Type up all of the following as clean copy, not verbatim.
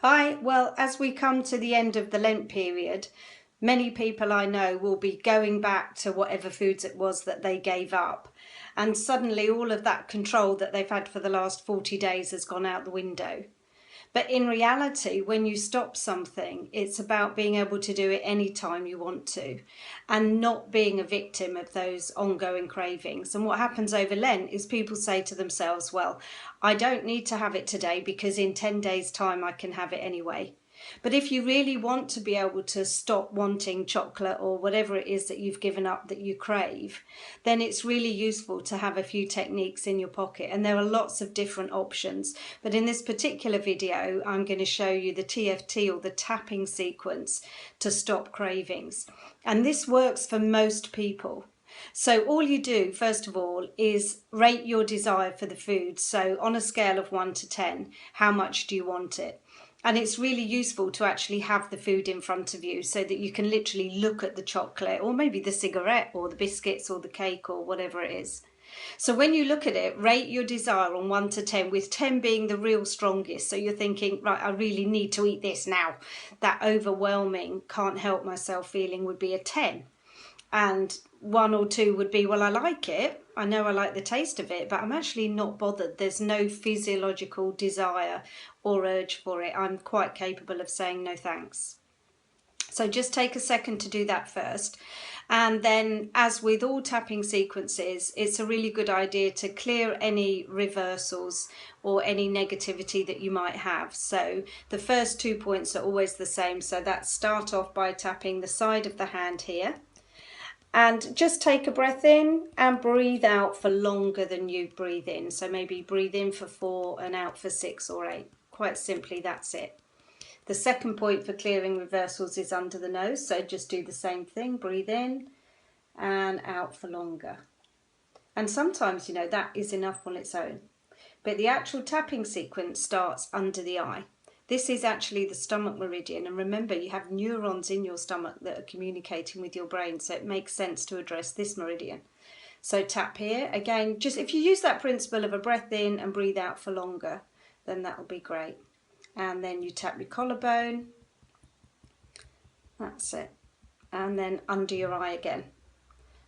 Hi, well, as we come to the end of the Lent period, many people I know will be going back to whatever foods it was that they gave up. And suddenly all of that control that they've had for the last 40 days has gone out the window. But in reality, when you stop something, it's about being able to do it anytime you want to and not being a victim of those ongoing cravings. And what happens over Lent is people say to themselves, well, I don't need to have it today because in 10 days' time I can have it anyway. But if you really want to be able to stop wanting chocolate or whatever it is that you've given up that you crave, then it's really useful to have a few techniques in your pocket. And there are lots of different options. But in this particular video, I'm going to show you the TFT, or the tapping sequence, to stop cravings. And this works for most people. So all you do, first of all, is rate your desire for the food. So on a scale of 1 to 10, how much do you want it? And it's really useful to actually have the food in front of you so that you can literally look at the chocolate or maybe the cigarette or the biscuits or the cake or whatever it is. So when you look at it, rate your desire on 1 to 10, with 10 being the real strongest. So you're thinking, right, I really need to eat this now. That overwhelming, can't help myself feeling would be a 10. And 1 or 2 would be, well, I like it. I know I like the taste of it, but I'm actually not bothered. There's no physiological desire or urge for it. I'm quite capable of saying no thanks. So just take a second to do that first. And then, as with all tapping sequences, it's a really good idea to clear any reversals or any negativity that you might have. So the first 2 points are always the same. So that's start off by tapping the side of the hand here. And just take a breath in and breathe out for longer than you breathe in. So maybe breathe in for 4 and out for 6 or 8. Quite simply, that's it. The second point for clearing reversals is under the nose. So just do the same thing. Breathe in and out for longer. And sometimes, you know, that is enough on its own. But the actual tapping sequence starts under the eye. This is actually the stomach meridian, and remember, you have neurons in your stomach that are communicating with your brain, so it makes sense to address this meridian. So tap here. Again, just if you use that principle of a breath in and breathe out for longer, then that will be great. And then you tap your collarbone. That's it. And then under your eye again.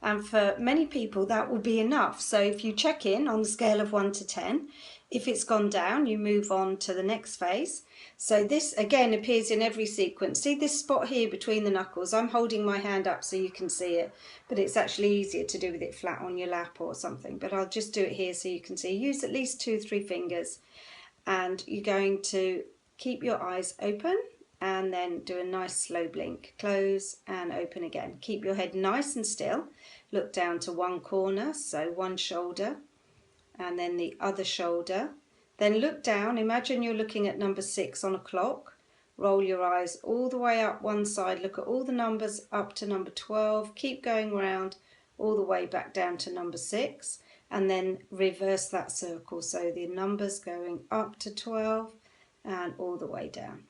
And for many people, that will be enough. So if you check in on the scale of 1 to 10, if it's gone down, you move on to the next phase. So this again appears in every sequence. See this spot here between the knuckles? I'm holding my hand up so you can see it, but it's actually easier to do with it flat on your lap or something. But I'll just do it here so you can see. Use at least 2 or 3 fingers, and you're going to keep your eyes open and then do a nice slow blink. Close and open again. Keep your head nice and still. Look down to one corner, so one shoulder, and then the other shoulder. Then look down. Imagine you're looking at number 6 on a clock. Roll your eyes all the way up one side. Look at all the numbers up to number 12. Keep going round all the way back down to number 6. And then reverse that circle. So the numbers going up to 12 and all the way down.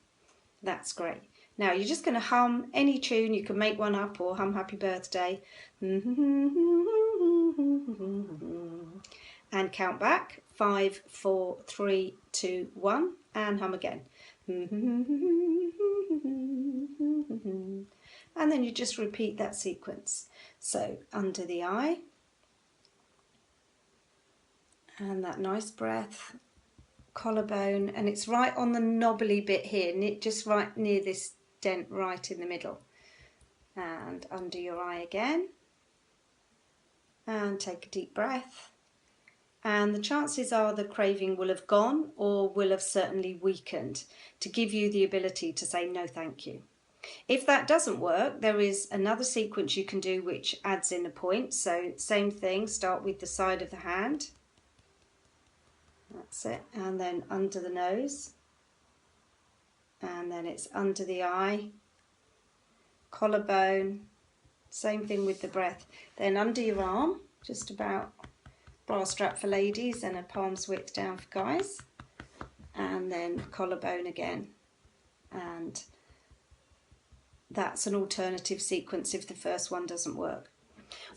That's great. Now you're just going to hum any tune. You can make one up or hum Happy Birthday. And count back. 5, 4, 3, 2, 1, and hum again. And then you just repeat that sequence. So under the eye, and that nice breath, collarbone, and it's right on the knobbly bit here, just right near this dent right in the middle. And under your eye again, and take a deep breath. And the chances are the craving will have gone or will have certainly weakened to give you the ability to say no thank you. If that doesn't work, there is another sequence you can do which adds in a point. So same thing, start with the side of the hand. That's it. And then under the nose. And then it's under the eye. Collarbone. Same thing with the breath. Then under your arm, just about bra strap for ladies and a palm's width down for guys, and then collarbone again. And that's an alternative sequence if the first one doesn't work.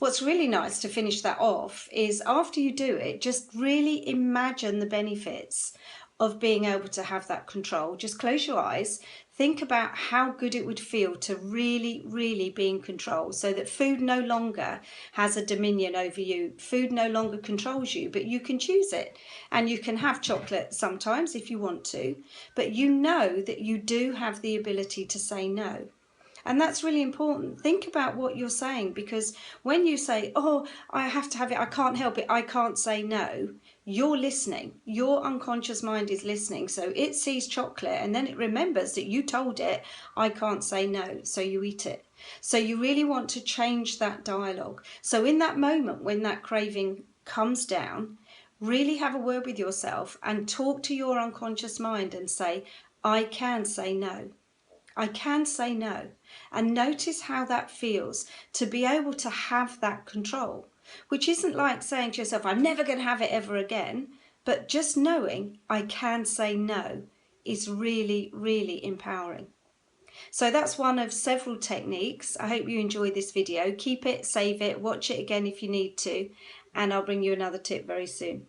What's really nice to finish that off is after you do it, just really imagine the benefits of being able to have that control. Just close your eyes, think about how good it would feel to really, really be in control, so that food no longer has a dominion over you. Food no longer controls you, but you can choose it. And you can have chocolate sometimes if you want to, but you know that you do have the ability to say no. And that's really important. Think about what you're saying, because when you say, oh, I have to have it, I can't help it, I can't say no, you're listening. Your unconscious mind is listening. So it sees chocolate and then it remembers that you told it, I can't say no, so you eat it. So you really want to change that dialogue. So in that moment when that craving comes down, really have a word with yourself and talk to your unconscious mind and say, I can say no. I can say no. And notice how that feels to be able to have that control, which isn't like saying to yourself, I'm never going to have it ever again, but just knowing I can say no is really, really empowering. So that's one of several techniques. I hope you enjoyed this video. Keep it, save it, watch it again if you need to, and I'll bring you another tip very soon.